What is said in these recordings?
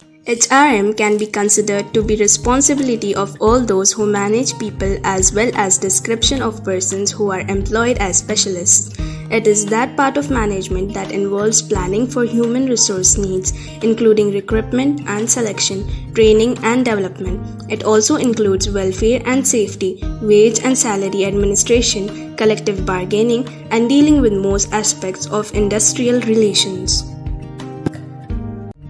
HRM can be considered to be responsibility of all those who manage people as well as description of persons who are employed as specialists. It is that part of management that involves planning for human resource needs, including recruitment and selection, training and development. It also includes welfare and safety, wage and salary administration, collective bargaining, and dealing with most aspects of industrial relations.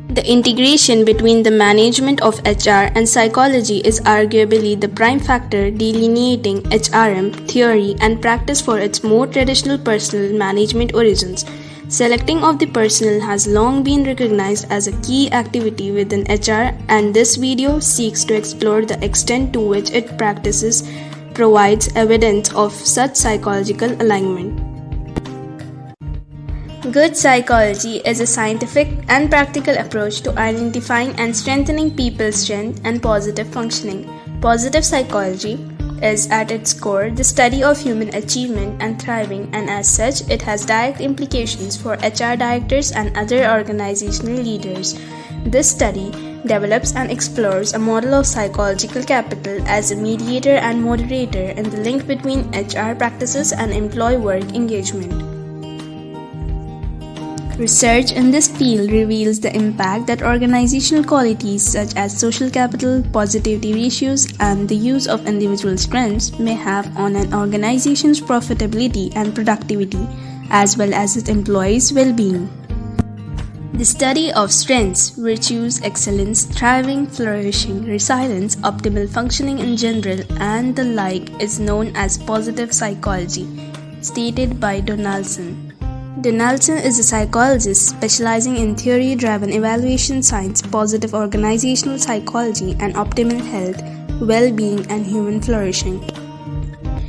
The integration between the management of HR and psychology is arguably the prime factor delineating HRM theory and practice for its more traditional personnel management origins. Selecting of the personnel has long been recognized as a key activity within HR, and this video seeks to explore the extent to which its practices provides evidence of such psychological alignment. Good psychology is a scientific and practical approach to identifying and strengthening people's strength and positive functioning. Positive psychology is at its core the study of human achievement and thriving, and as such it has direct implications for HR directors and other organizational leaders. This study develops and explores a model of psychological capital as a mediator and moderator in the link between HR practices and employee work engagement. Research in this field reveals the impact that organizational qualities such as social capital, positivity ratios, and the use of individual strengths may have on an organization's profitability and productivity, as well as its employees' well-being. The study of strengths, virtues, excellence, thriving, flourishing, resilience, optimal functioning in general, and the like is known as positive psychology, stated by Donaldson. Donaldson is a psychologist specializing in theory-driven evaluation science, positive organizational psychology, and optimal health, well-being, and human flourishing.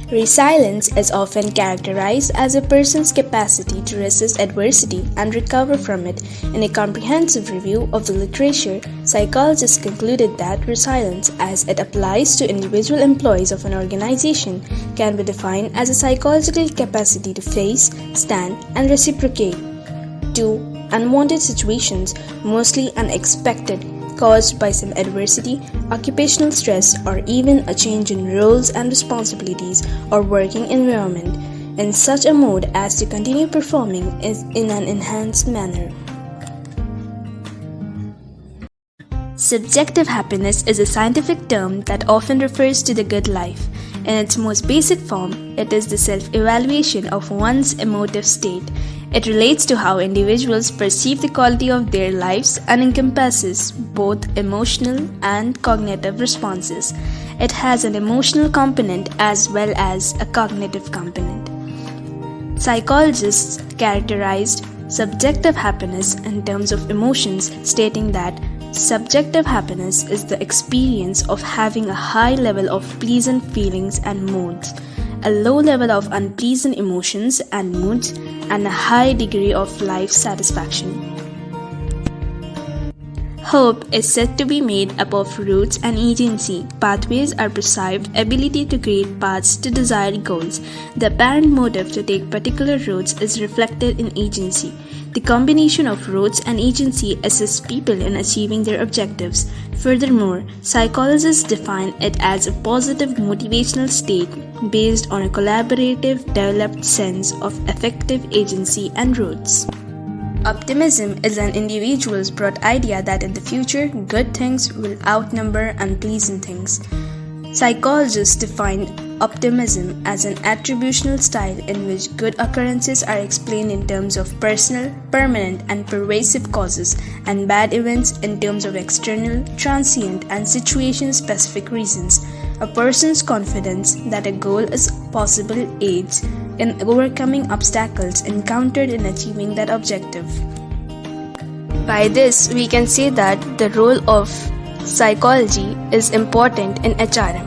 Resilience is often characterized as a person's capacity to resist adversity and recover from it. In a comprehensive review of the literature, psychologists concluded that resilience, as it applies to individual employees of an organization, can be defined as a psychological capacity to face, stand, and reciprocate to unwanted situations, mostly unexpected, caused by some adversity, occupational stress, or even a change in roles and responsibilities or working environment, in such a mode as to continue performing in an enhanced manner. Subjective happiness is a scientific term that often refers to the good life. In its most basic form, it is the self-evaluation of one's emotive state. It relates to how individuals perceive the quality of their lives and encompasses both emotional and cognitive responses. It has an emotional component as well as a cognitive component. Psychologists characterized subjective happiness in terms of emotions, stating that subjective happiness is the experience of having a high level of pleasant feelings and moods, a low level of unpleasant emotions and moods, and a high degree of life satisfaction. Hope is said to be made up of roots and agency. Pathways are perceived ability to create paths to desired goals. The apparent motive to take particular routes is reflected in agency. The combination of routes and agency assists people in achieving their objectives. Furthermore, psychologists define it as a positive motivational state based on a collaborative, developed sense of effective agency and routes. Optimism is an individual's broad idea that in the future, good things will outnumber unpleasant things. Psychologists define optimism as an attributional style in which good occurrences are explained in terms of personal, permanent, and pervasive causes, and bad events in terms of external, transient, and situation-specific reasons. A person's confidence that a goal is possible aids in overcoming obstacles encountered in achieving that objective. By this, we can say that the role of psychology is important in HRM.